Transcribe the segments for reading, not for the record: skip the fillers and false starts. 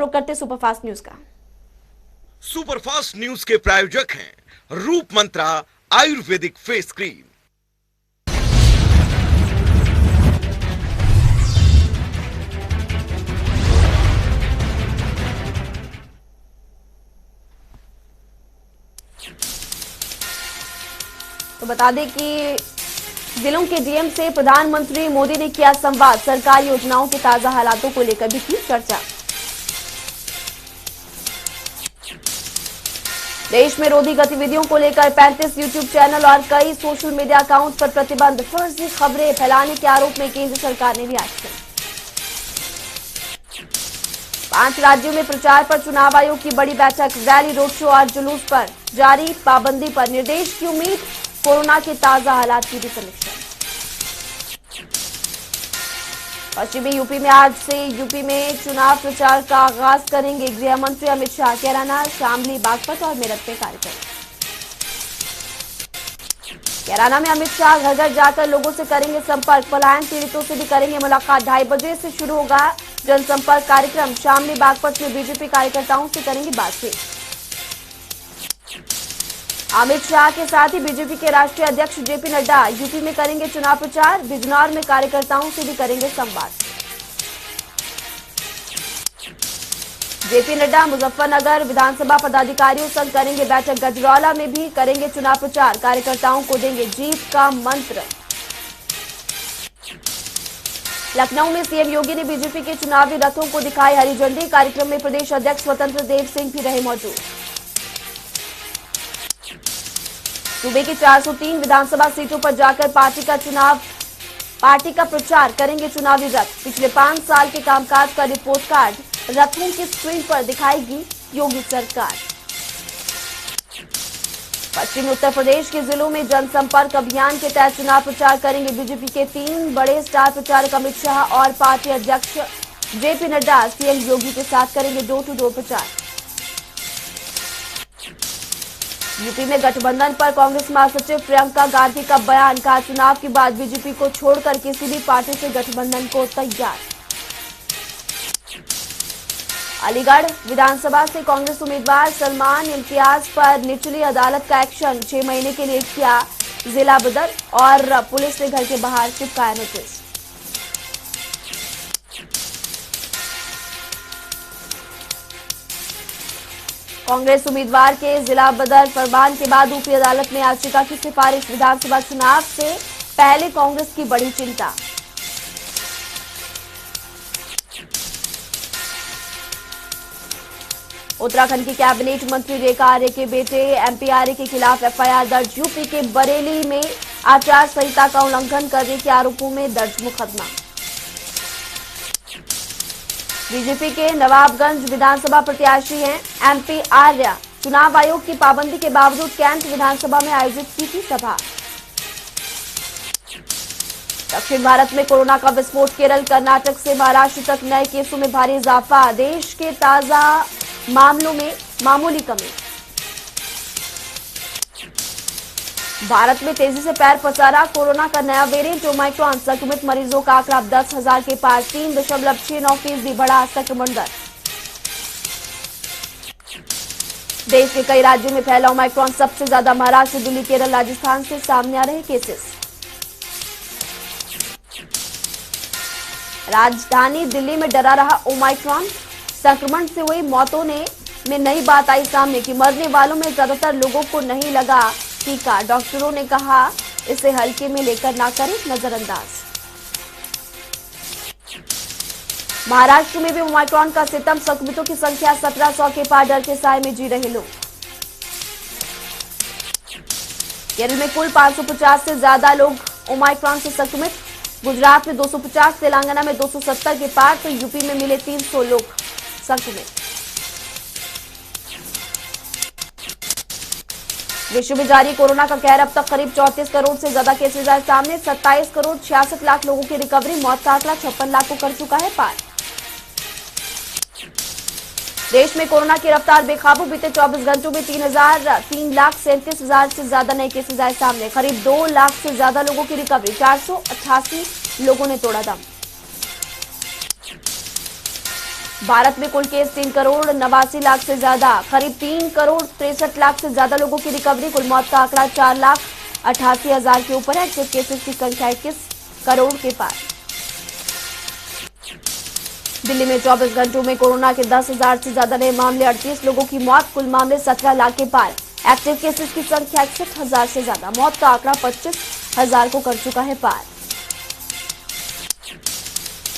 रुक करते superfast news का। सुपरफास्ट न्यूज के प्रायोजक हैं रूप मंत्रा आयुर्वेदिक फेस क्रीम। तो बता दें कि जिलों के डीएम से प्रधानमंत्री मोदी ने किया संवाद, सरकारी योजनाओं के ताजा हालातों को लेकर भी की चर्चा। देश में रोधी गतिविधियों को लेकर 35 यूट्यूब चैनल और कई सोशल मीडिया अकाउंट पर प्रतिबंध, फर्जी खबरें फैलाने के आरोप में केंद्र सरकार ने लिया एक्शन। 5 राज्यों में प्रचार पर चुनाव आयोग की बड़ी बैठक, रैली, रोड शो और जुलूस पर जारी पाबंदी पर निर्देश की उम्मीद, कोरोना के ताजा हालात की भी समीक्षा। पश्चिमी यूपी में आज से यूपी में चुनाव प्रचार का आगाज करेंगे गृह मंत्री अमित शाह। कैराना, शामली, बागपत और मेरठ में कार्यक्रम। कैराना में अमित शाह घर घर जाकर लोगों से करेंगे संपर्क, पलायन पीड़ितों से भी करेंगे मुलाकात। 2:30 बजे से शुरू होगा जनसंपर्क कार्यक्रम। शामली, बागपत में बीजेपी कार्यकर्ताओं से करेंगे बातचीत। अमित शाह के साथ ही बीजेपी के राष्ट्रीय अध्यक्ष जेपी नड्डा यूपी में करेंगे चुनाव प्रचार। बिजनौर में कार्यकर्ताओं से भी करेंगे संवाद। जेपी नड्डा मुजफ्फरनगर विधानसभा पदाधिकारियों संग करेंगे बैठक। गजरौला में भी करेंगे चुनाव प्रचार, कार्यकर्ताओं को देंगे जीत का मंत्र। लखनऊ में सीएम योगी ने बीजेपी के चुनावी रथों को दिखाई हरी झंडी। कार्यक्रम में प्रदेश अध्यक्ष स्वतंत्र देव सिंह भी रहे मौजूद। सूबे की 403 विधानसभा सीटों पर जाकर पार्टी का प्रचार करेंगे चुनावी रथ। पिछले 5 साल के कामकाज का रिपोर्ट कार्ड रथों की स्क्रीन पर दिखाएगी योगी सरकार। पश्चिमी उत्तर प्रदेश के जिलों में जनसंपर्क अभियान के तहत चुनाव प्रचार करेंगे बीजेपी के 3 बड़े स्टार प्रचारक अमित शाह और पार्टी अध्यक्ष जेपी नड्डा। सीएम योगी के साथ करेंगे डोर टू डोर प्रचार। यूपी में गठबंधन पर कांग्रेस महासचिव प्रियंका गांधी का बयान, कहा चुनाव के बाद बीजेपी को छोड़कर किसी भी पार्टी से गठबंधन को तैयार। अलीगढ़ विधानसभा से कांग्रेस उम्मीदवार सलमान इम्तियाज पर निचली अदालत का एक्शन, 6 महीने के लिए किया जिला बदल और पुलिस ने घर के बाहर चिपकाया नोटिस। कांग्रेस उम्मीदवार के जिला बदल फरमान के बाद ऊपरी अदालत में याचिका की सिफारिश। विधानसभा चुनाव से पहले कांग्रेस की बड़ी चिंता। उत्तराखंड की कैबिनेट मंत्री रेखा आर्य के बेटे एमपी आर्य के खिलाफ एफआईआर दर्ज। यूपी के बरेली में आचार संहिता का उल्लंघन करने के आरोपों में दर्ज मुकदमा। बीजेपी के नवाबगंज विधानसभा प्रत्याशी हैं एमपी आर्य। चुनाव आयोग की पाबंदी के बावजूद कैंट विधानसभा में आयोजित की थी सभा। दक्षिण भारत में कोरोना का विस्फोट, केरल कर्नाटक से महाराष्ट्र तक नए केसों में भारी इजाफा। देश के ताजा मामलों में मामूली कमी। भारत में तेजी से पैर पसारा कोरोना का नया वेरिएंट ओमाइक्रॉन। संक्रमित मरीजों का आंकड़ा 10,000 के पार, 3.69% बढ़ा संक्रमण दर। देश के कई राज्यों में फैला ओमाइक्रॉन, सबसे ज्यादा महाराष्ट्र, दिल्ली, केरल, राजस्थान से सामने आ रहे केसेस। राजधानी दिल्ली में डरा रहा ओमाइक्रॉन। संक्रमण से हुई मौतों में नई बात आई सामने कि मरने वालों में ज्यादातर लोगों को नहीं लगा टीका। डॉक्टरों ने कहा इसे हल्के में लेकर ना करें नजरअंदाज। महाराष्ट्र में भी ओमाइक्रॉन का सितम, संक्रमितों की संख्या 1700 के पार, डर के साए में जी रहे लोग। केरल में कुल 550 से ज्यादा लोग ओमाइक्रॉन से संक्रमित। गुजरात में 250, तेलंगाना में 270 के पार, तो यूपी में मिले 300 लोग संक्रमित। विश्व में जारी कोरोना का कहर, अब तक करीब 34 करोड़ से ज्यादा केसेज आए सामने। 27 करोड़ 66 लाख लोगों की रिकवरी। मौत का आंकड़ा 56 लाख को कर चुका है पार। देश में कोरोना की रफ्तार बेकाबू, बीते 24 घंटों में 3,37,000 से ज्यादा नए केसेज आए सामने। करीब 2 लाख से ज्यादा लोगों की रिकवरी। 488 लोगों ने तोड़ा दम। भारत में कुल केस 3,89,00,000 से ज्यादा, करीब 3,63,00,000 से ज्यादा लोगों की रिकवरी। कुल मौत का आंकड़ा 4,88,000 के ऊपर है। एक्टिव केसेस की संख्या 21 करोड़ के पार। दिल्ली में 24 घंटों में कोरोना के 10,000 से ज्यादा नए मामले, 38 लोगों की मौत। कुल मामले 17 लाख के पार। एक्टिव केसेस की संख्या 61,000 से ज्यादा। मौत का आंकड़ा 25,000 को कर चुका है पार।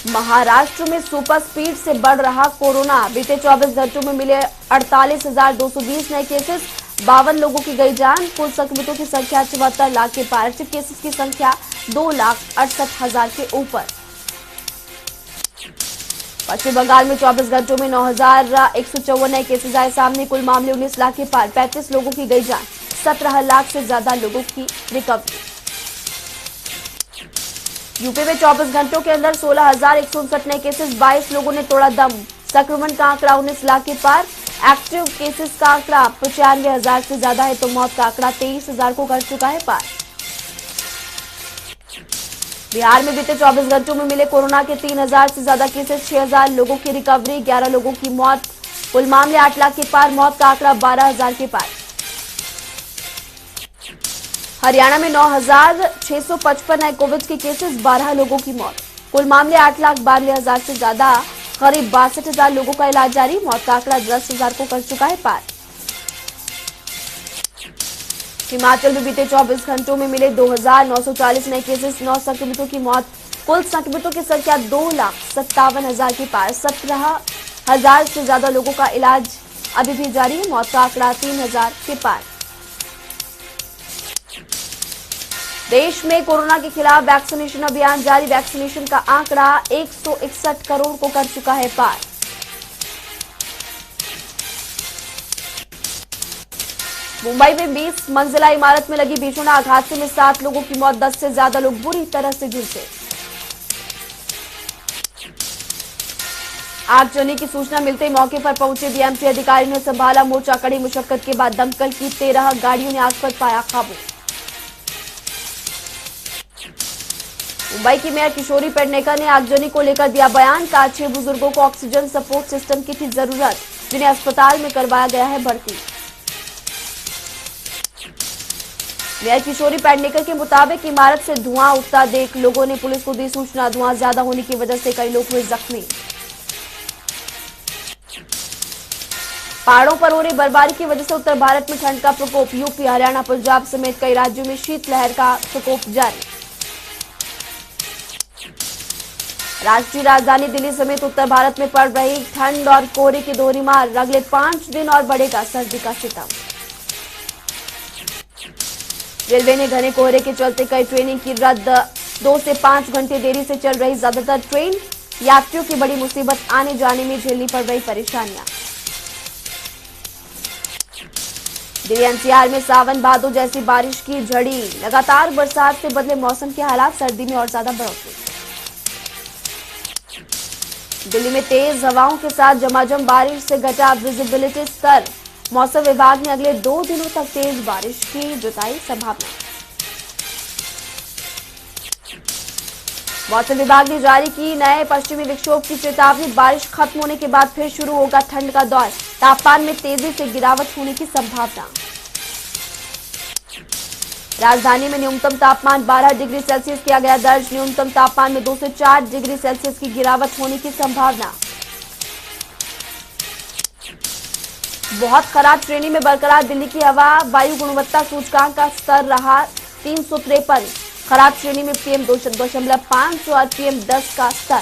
महाराष्ट्र में सुपर स्पीड से बढ़ रहा कोरोना। बीते 24 घंटों में मिले 48,220 नए केसेस, 52 लोगों की गई जान। कुल संक्रमितों की संख्या 74 लाख के पार। एक्टिव केसेस की संख्या 2,68,000 के ऊपर। पश्चिम बंगाल में 24 घंटों में 9,154 नए केसेस आए सामने। कुल मामले 19 लाख के पार। 35 लोगों की गई जान। 17 लाख से ज्यादा लोगों की रिकवरी। यूपी में 24 घंटों के अंदर 16,159 नए केसेस, 22 लोगों ने तोड़ा दम। संक्रमण का आंकड़ा 19 लाख के पार। एक्टिव केसेस का आंकड़ा 95,000 से ज्यादा है तो मौत का आंकड़ा 23,000 को कर चुका है पार। बिहार में बीते 24 घंटों में मिले कोरोना के 3,000 से ज्यादा केसेस, 6,000 लोगों की रिकवरी, 11 लोगों की मौत। कुल मामले 8 लाख के पार। मौत का आंकड़ा 12,000 के पार। हरियाणा में 9,655 नए कोविड के केसेस, 12 लोगों की मौत। कुल मामले 8,92,000 से ज्यादा, करीब 62,000 लोगों का इलाज जारी। मौत का आंकड़ा 10,000 को कर चुका है पार। हिमाचल में बीते 24 घंटों में मिले 2,940 नए केसेस, 9 संक्रमितों की मौत। कुल संक्रमितों की संख्या 2,57,000 के पार। 17,000 से ज्यादा लोगों का इलाज अभी भी जारी है। मौत का आंकड़ा 3,000 के पार। देश में कोरोना के खिलाफ वैक्सीनेशन अभियान जारी। वैक्सीनेशन का आंकड़ा 161 करोड़ को कर चुका है पार। मुंबई में 20 मंजिला इमारत में लगी भीषण आग, हादसे में 7 लोगों की मौत, 10 से ज्यादा लोग बुरी तरह से झुलसे। आगजनी की सूचना मिलते ही मौके पर पहुंचे बीएमसी अधिकारियों ने संभाला मोर्चा। कड़ी मुशक्कत के बाद दमकल की 13 गाड़ियों ने आग पर पाया काबू। मुंबई की मेयर किशोरी पेडनेकर ने आगजनी को लेकर दिया बयान। कहा 6 बुजुर्गों को ऑक्सीजन सपोर्ट सिस्टम की थी जरूरत, जिन्हें अस्पताल में करवाया गया है भर्ती। मेयर किशोरी पेडनेकर के मुताबिक इमारत से धुआं उठता देख लोगों ने पुलिस को दी सूचना। धुआं ज्यादा होने की वजह से कई लोग हुए जख्मी। पहाड़ों पर हो रही बर्फबारी की वजह से उत्तर भारत में ठंड का प्रकोप। यूपी, हरियाणा, पंजाब समेत कई राज्यों में शीतलहर का प्रकोप जारी। राष्ट्रीय राजधानी दिल्ली समेत उत्तर भारत में पड़ रही ठंड और कोहरे की दोहरी मार। अगले 5 दिन और बढ़ेगा सर्दी का सितम। रेलवे ने घने कोहरे के चलते कई ट्रेनें की रद्द। 2 से 5 घंटे देरी से चल रही ज्यादातर ट्रेन। यात्रियों की बड़ी मुसीबत, आने जाने में झेलनी पड़ रही परेशानियां। दिल्ली एनसीआर में सावन भादो जैसी बारिश की झड़ी। लगातार बरसात से बदले मौसम के हालात, सर्दी में और ज्यादा बढ़ोतरी। दिल्ली में तेज हवाओं के साथ झमाझम बारिश से घटा विजिबिलिटी स्तर। मौसम विभाग ने अगले 2 दिनों तक तेज बारिश की जताई संभावना। मौसम विभाग ने जारी की नए पश्चिमी विक्षोभ की चेतावनी। बारिश खत्म होने के बाद फिर शुरू होगा ठंड का दौर। तापमान में तेजी से गिरावट होने की संभावना। राजधानी में न्यूनतम तापमान 12 डिग्री सेल्सियस किया गया दर्ज। न्यूनतम तापमान में 2 से 4 डिग्री सेल्सियस की गिरावट होने की संभावना। बहुत खराब श्रेणी में बरकरार दिल्ली की हवा। वायु गुणवत्ता सूचकांक का स्तर रहा 353। खराब श्रेणी में PM 2.5 और PM 10 का स्तर।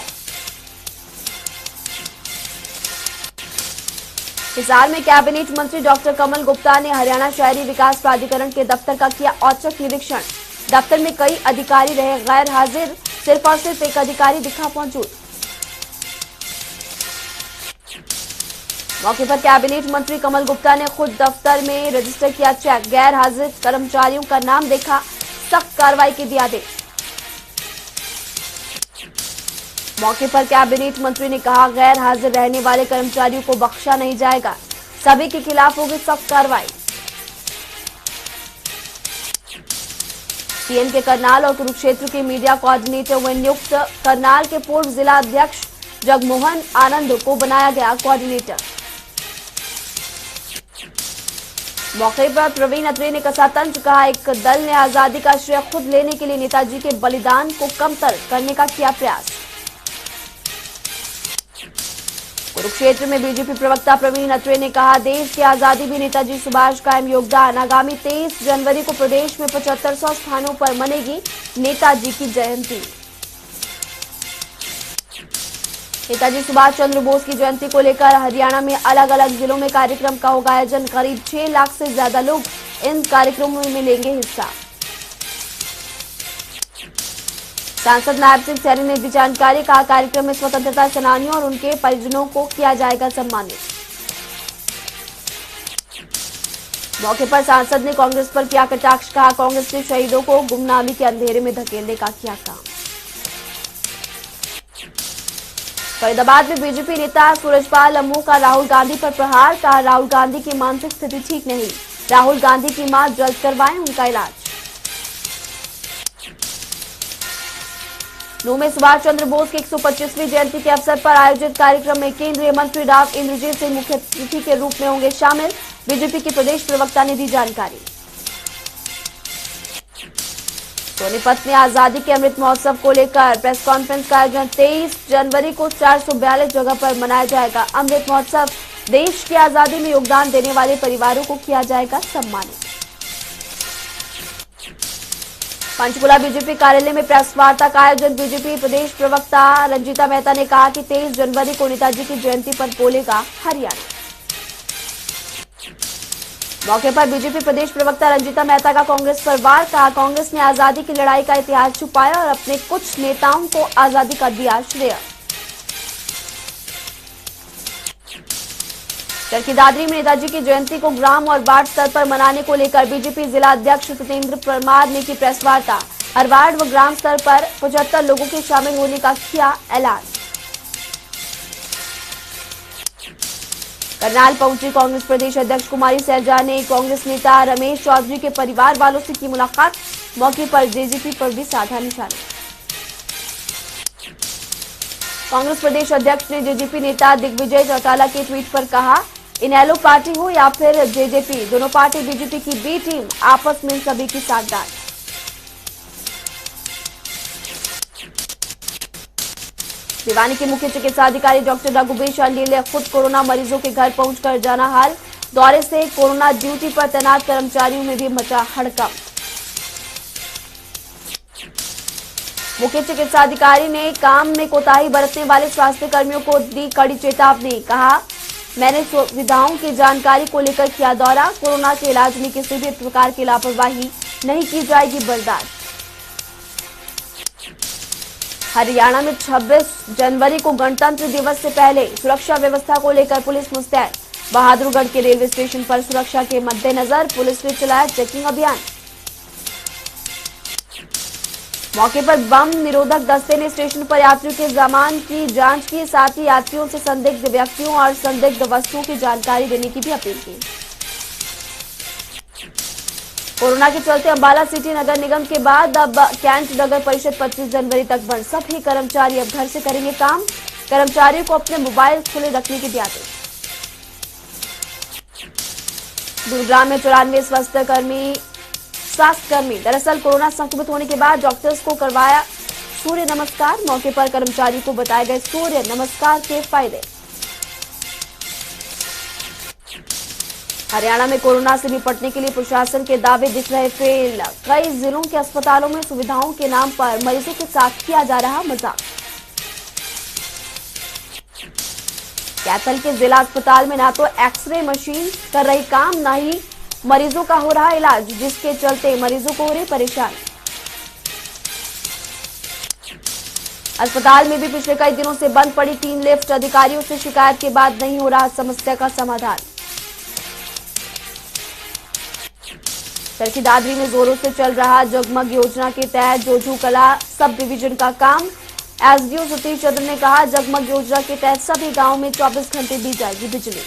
हिसार में कैबिनेट मंत्री डॉक्टर कमल गुप्ता ने हरियाणा शहरी विकास प्राधिकरण के दफ्तर का किया औचक निरीक्षण। दफ्तर में कई अधिकारी रहे गैर हाजिर, सिर्फ और सिर्फ एक अधिकारी दिखा मौजूद। मौके पर कैबिनेट मंत्री कमल गुप्ता ने खुद दफ्तर में रजिस्टर किया चेक। गैर हाजिर कर्मचारियों का नाम देखा, सख्त कार्रवाई के दिए आदेश। मौके पर कैबिनेट मंत्री ने कहा गैर हाजिर रहने वाले कर्मचारियों को बख्शा नहीं जाएगा, सभी के खिलाफ होगी सख्त कार्रवाई। सीएम के करनाल और कुरुक्षेत्र के मीडिया कोऑर्डिनेटर व नियुक्त। करनाल के पूर्व जिला अध्यक्ष जगमोहन आनंद को बनाया गया कोऑर्डिनेटर। मौके पर प्रवीण अत्रे ने कसा तंज, कहा एक दल ने आजादी का श्रेय खुद लेने के लिए नेताजी के बलिदान को कमतर करने का किया प्रयास। कुरुक्षेत्र में बीजेपी प्रवक्ता प्रवीण अत्रे ने कहा, देश की आजादी में नेताजी सुभाष का अहम योगदान। आगामी 23 जनवरी को प्रदेश में 7500 स्थानों पर मनेगी नेताजी की जयंती। नेताजी सुभाष चंद्र बोस की जयंती को लेकर हरियाणा में अलग अलग जिलों में कार्यक्रम का होगा आयोजन। करीब 6 लाख से ज्यादा लोग इन कार्यक्रमों में लेंगे हिस्सा। सांसद नायब सिंह सैनी ने दी जानकारी, कहा कार्यक्रम में स्वतंत्रता सेनानियों और उनके परिजनों को किया जाएगा सम्मानित। मौके पर सांसद ने कांग्रेस पर किया कटाक्ष, कहा कांग्रेस ने शहीदों को गुमनामी के अंधेरे में धकेलने का किया काम। फरीदाबाद में बीजेपी नेता सूरजपाल अम्मू का राहुल गांधी पर प्रहार, कहा राहुल गांधी की मानसिक स्थिति ठीक नहीं, राहुल गांधी की मां जल्द करवाएं उनका इलाज। नूंह में सुभाष चंद्र बोस की 125वीं जयंती के अवसर पर आयोजित कार्यक्रम में केंद्रीय मंत्री राव इंद्रजीत सिंह मुख्य अतिथि के रूप में होंगे शामिल। बीजेपी के प्रदेश प्रवक्ता ने दी जानकारी। सोनीपत में आजादी के अमृत महोत्सव को लेकर प्रेस कॉन्फ्रेंस का आयोजन। 23 जनवरी को 442 जगह पर मनाया जाएगा अमृत महोत्सव। देश की आजादी में योगदान देने वाले परिवारों को किया जाएगा सम्मानित। पंचकुला बीजेपी कार्यालय में प्रेस वार्ता का आयोजन। बीजेपी प्रदेश प्रवक्ता रंजीता मेहता ने कहा कि 23 जनवरी को नेताजी की जयंती पर बोलेगा हरियाणा। मौके पर बीजेपी प्रदेश प्रवक्ता रंजीता मेहता का कांग्रेस पर वार, कहा कांग्रेस ने आजादी की लड़ाई का इतिहास छुपाया और अपने कुछ नेताओं को आजादी का दिया श्रेय। चरखी दादरी में नेताजी की जयंती को ग्राम और वार्ड स्तर पर मनाने को लेकर बीजेपी जिला अध्यक्ष सत्येंद्र परमार ने की प्रेस वार्ता। हर वार्ड व ग्राम स्तर पर 75 लोगों के शामिल होने का किया ऐलान। करनाल पहुंची कांग्रेस प्रदेश अध्यक्ष कुमारी सैलजा ने कांग्रेस नेता रमेश चौधरी के परिवार वालों से की मुलाकात। मौके पर जेजेपी पर भी साधा निशाना। कांग्रेस प्रदेश अध्यक्ष ने जेजेपी नेता दिग्विजय चौटाला के ट्वीट पर कहा, इनेलो पार्टी हो या फिर जेजेपी, दोनों पार्टी बीजेपी की बी टीम, आपस में सभी की साझेदार। भिवानी के मुख्य चिकित्सा अधिकारी डॉक्टर रघुबीर शांडिल ने खुद कोरोना मरीजों के घर पहुंचकर जाना हाल। दौरे से कोरोना ड्यूटी पर तैनात कर्मचारियों में भी मचा हड़कंप। मुख्य चिकित्सा अधिकारी ने काम में कोताही बरतने वाले स्वास्थ्य कर्मियों को दी कड़ी चेतावनी। कहा, मैंने सुविधाओं की जानकारी को लेकर किया दौरा। कोरोना के इलाज में किसी भी प्रकार की लापरवाही नहीं की जाएगी बर्दाश्त। हरियाणा में 26 जनवरी को गणतंत्र दिवस से पहले सुरक्षा व्यवस्था को लेकर पुलिस मुस्तैद। बहादुरगढ़ के रेलवे स्टेशन पर सुरक्षा के मद्देनजर पुलिस ने चलाया चेकिंग अभियान। मौके पर बम निरोधक दस्ते ने स्टेशन पर यात्रियों के सामान की जांच की, साथ ही यात्रियों से संदिग्ध व्यक्तियों और संदिग्ध वस्तुओं की जानकारी देने की भी अपील की। कोरोना के चलते अंबाला सिटी नगर निगम के बाद अब कैंट नगर परिषद 25 जनवरी तक बंद। सभी कर्मचारी अब घर से करेंगे काम। कर्मचारियों को अपने मोबाइल खुले रखने के दिए आदेश। गुरुग्राम में 94 स्वास्थ्यकर्मी दरअसल कोरोना संक्रमित होने के बाद डॉक्टर्स को करवाया सूर्य नमस्कार। मौके पर कर्मचारी को बताए गए सूर्य नमस्कार के फायदे। हरियाणा में कोरोना से निपटने के लिए प्रशासन के दावे दिख रहे फेल। कई जिलों के अस्पतालों में सुविधाओं के नाम पर मरीजों के साथ किया जा रहा मजाक। कैथल के जिला अस्पताल में ना तो एक्सरे मशीन कर रही काम, न ही मरीजों का हो रहा इलाज, जिसके चलते मरीजों को हो रही परेशानी। अस्पताल में भी पिछले कई दिनों से बंद पड़ी 3 लिफ्ट। अधिकारियों से शिकायत के बाद नहीं हो रहा समस्या का समाधान। चरखी दादरी में जोरों से चल रहा जगमग योजना के तहत जोजू कला सब डिवीजन का काम। एसडीओ सतीश चंद्र ने कहा, जगमग योजना के तहत सभी गांवों में 24 घंटे दी जाएगी बिजली।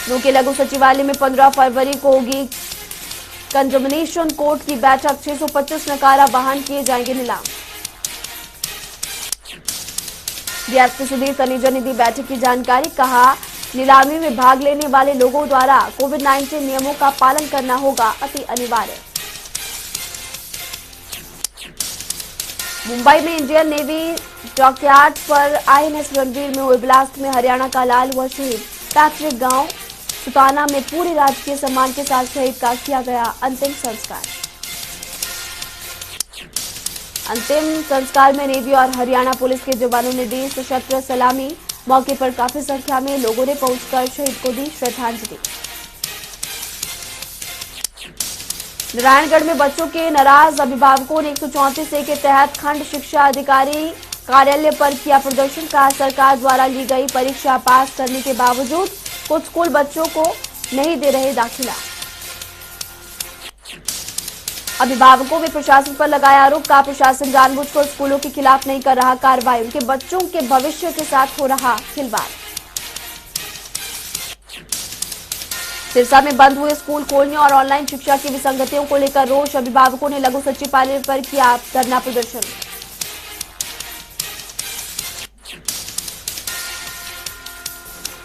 नूंह के लघु सचिवालय में 15 फरवरी को होगी कंजमनेशन कोर्ट की बैठक। 625 नकारा वाहन किए जाएंगे नीलाम। डीएसपी सुधीर तनेजा ने दी बैठक की जानकारी। कहा, नीलामी में भाग लेने वाले लोगों द्वारा कोविड-19 नियमों का पालन करना होगा अति अनिवार्य। मुंबई में इंडियन नेवी डॉकयार्ड पर आईएनएस रणवीर में हुए ब्लास्ट में हरियाणा का लाल हुआ शहीद। पैतृक गांव सुताना में पूरे राजकीय सम्मान के साथ शहीद का किया गया अंतिम संस्कार। अंतिम संस्कार में नेवी और हरियाणा पुलिस के जवानों ने दी सशस्त्र सलामी। मौके पर काफी संख्या में लोगों ने पहुंचकर शहीद को दी श्रद्धांजलि। नारायणगढ़ में बच्चों के नाराज अभिभावकों ने 134A के तहत खंड शिक्षा अधिकारी कार्यालय पर किया प्रदर्शन। कहा, सरकार द्वारा ली गई परीक्षा पास करने के बावजूद कुछ स्कूल बच्चों को नहीं दे रहे दाखिला। अभिभावकों में प्रशासन पर लगाया आरोप। का प्रशासन जानबूझकर स्कूलों के खिलाफ नहीं कर रहा कार्रवाई, उनके बच्चों के भविष्य के साथ हो रहा खिलवाड़। सिरसा में बंद हुए स्कूल खोलने और ऑनलाइन शिक्षा की विसंगतियों को लेकर रोष। अभिभावकों ने लघु सचिवालय पर किया धरना प्रदर्शन।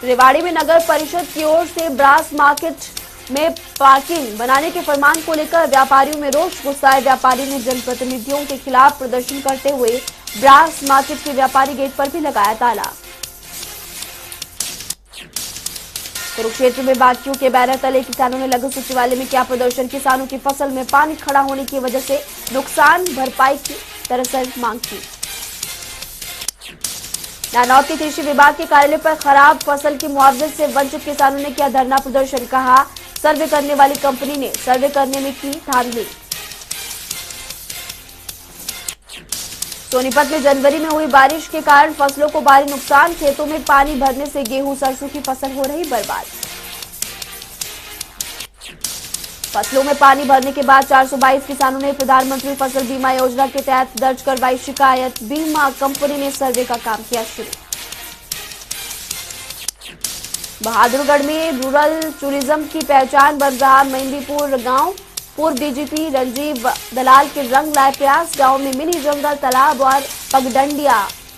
रेवाड़ी में नगर परिषद की ओर से ब्रास मार्केट में पार्किंग बनाने के फरमान को लेकर व्यापारियों में रोष। गुस्साए व्यापारी ने जनप्रतिनिधियों के खिलाफ प्रदर्शन करते हुए ब्रास मार्केट के व्यापारी गेट पर भी लगाया ताला। कुरुक्षेत्र में बाकियों के बैनर तले किसानों ने लघु सचिवालय में किया प्रदर्शन। किसानों की फसल में पानी खड़ा होने की वजह से नुकसान भरपाई की दरअसल मांग की। नानौद के कृषि विभाग के कार्यालय पर खराब फसल के मुआवजे से वंचित किसानों ने किया धरना प्रदर्शन। कहा, सर्वे करने वाली कंपनी ने सर्वे करने में की धांधली। सोनीपत में जनवरी में हुई बारिश के कारण फसलों को भारी नुकसान। खेतों में पानी भरने से गेहूं सरसों की फसल हो रही बर्बाद। फसलों में पानी भरने के बाद 422 किसानों ने प्रधानमंत्री फसल बीमा योजना के तहत दर्ज करवाई शिकायत। बीमा कंपनी ने सर्वे का काम किया शुरू। बहादुरगढ़ में रूरल टूरिज्म की पहचान बन रहा मेहंदीपुर गांव। पूर्व डीजीपी रंजीव दलाल के रंग लाए प्रयास। गांव में मिनी जंगल, तालाब और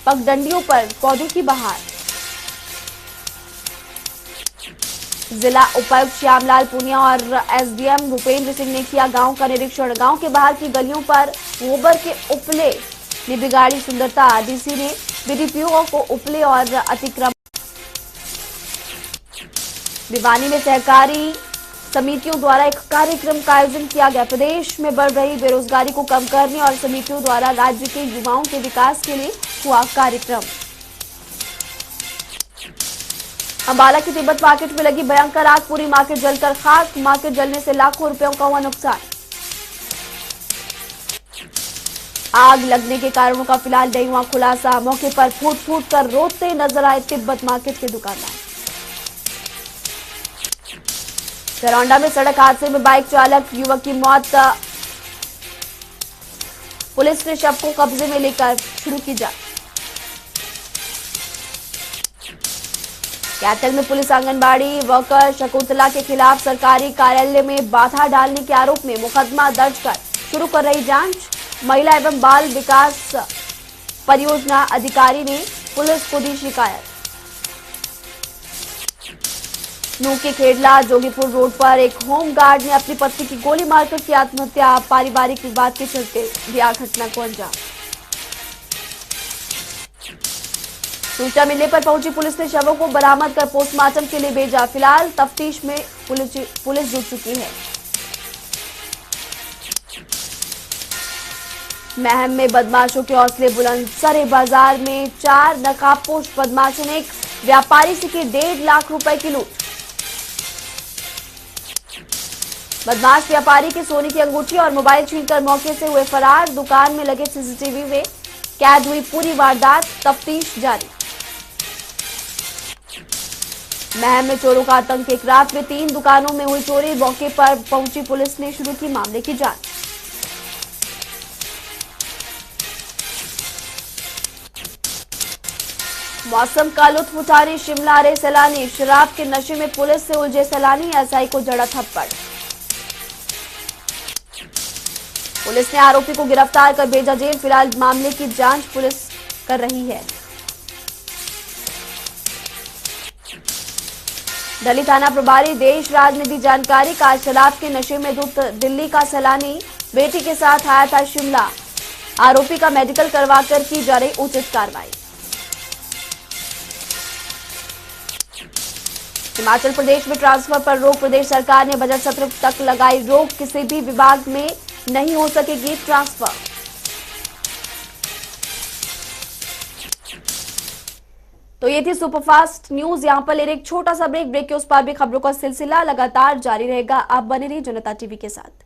पगडंडियों पर पौधों की बहार। जिला उपायुक्त श्यामलाल पुनिया और एसडीएम भूपेंद्र सिंह ने किया गांव का निरीक्षण। गांव के बाहर की गलियों पर गोबर के उपले ने बिगाड़ी सुंदरता। डीसी ने बीडीपीओ को उपले और अतिक्रमण। भिवानी में सहकारी समितियों द्वारा एक कार्यक्रम का आयोजन किया गया। प्रदेश में बढ़ रही बेरोजगारी को कम करने और समितियों द्वारा राज्य के युवाओं के विकास के लिए हुआ कार्यक्रम। अंबाला की तिब्बत मार्केट में लगी भयंकर आग। पूरी मार्केट जलकर खाक। मार्केट जलने से लाखों रुपयों का हुआ नुकसान। आग लगने के कारणों का फिलहाल नहीं हुआ खुलासा। मौके पर फूट फूट कर रोते नजर आए तिब्बत मार्केट के दुकानदार। सरौंडा में सड़क हादसे में बाइक चालक युवक की मौत। पुलिस ने शव को कब्जे में लेकर शुरू की जांच। कैथल में पुलिस आंगनबाड़ी वर्कर शकुंतला के खिलाफ सरकारी कार्यालय में बाधा डालने के आरोप में मुकदमा दर्ज कर शुरू कर रही जांच। महिला एवं बाल विकास परियोजना अधिकारी ने पुलिस को दी शिकायत। नूह के खेड़ला जोगीपुर रोड पर एक होमगार्ड ने अपनी पत्नी की गोली मारकर की आत्महत्या। पारिवारिक विवाद के चलते दिया घटना को अंजाम। सूचना मिलने पर पहुंची पुलिस ने शवों को बरामद कर पोस्टमार्टम के लिए भेजा। फिलहाल तफ्तीश में पुलिस जुट चुकी है। महम में बदमाशों के हौसले बुलंद। सरे बाजार में 4 नकाबपोश बदमाशों ने एक व्यापारी से की 1.5 लाख रुपए की लूट। बदमाश व्यापारी के सोने की अंगूठी और मोबाइल छीनकर मौके से हुए फरार। दुकान में लगे सीसीटीवी में कैद हुई पूरी वारदात। तफ्तीश जारी। महम में चोरों का आतंक। एक रात में 3 दुकानों में हुई चोरी। मौके पर पहुंची पुलिस ने शुरू की मामले की जांच। मौसम का लुत्फ उठा रहे शिमला रहे सैलानी। शराब के नशे में पुलिस से उलझे सैलानी। एसआई को जड़ा थप्पड़। पुलिस ने आरोपी को गिरफ्तार कर भेजा जेल। फिलहाल मामले की जांच पुलिस कर रही है। दिल्ली थाना प्रभारी देश राज ने दी जानकारी। कार शराब के नशे में धुत दिल्ली का सैलानी बेटी के साथ आया था शिमला। आरोपी का मेडिकल करवाकर की जा रही उचित कार्रवाई। हिमाचल प्रदेश में ट्रांसफर पर रोक। प्रदेश सरकार ने बजट सत्र तक लगाई रोक। किसी भी विभाग में नहीं हो सकेगी ट्रांसफर। तो ये थी सुपरफास्ट न्यूज। यहां पर ले रहे एक छोटा सा ब्रेक के उस पार भी खबरों का सिलसिला लगातार जारी रहेगा। आप बने रहिए जनता टीवी के साथ।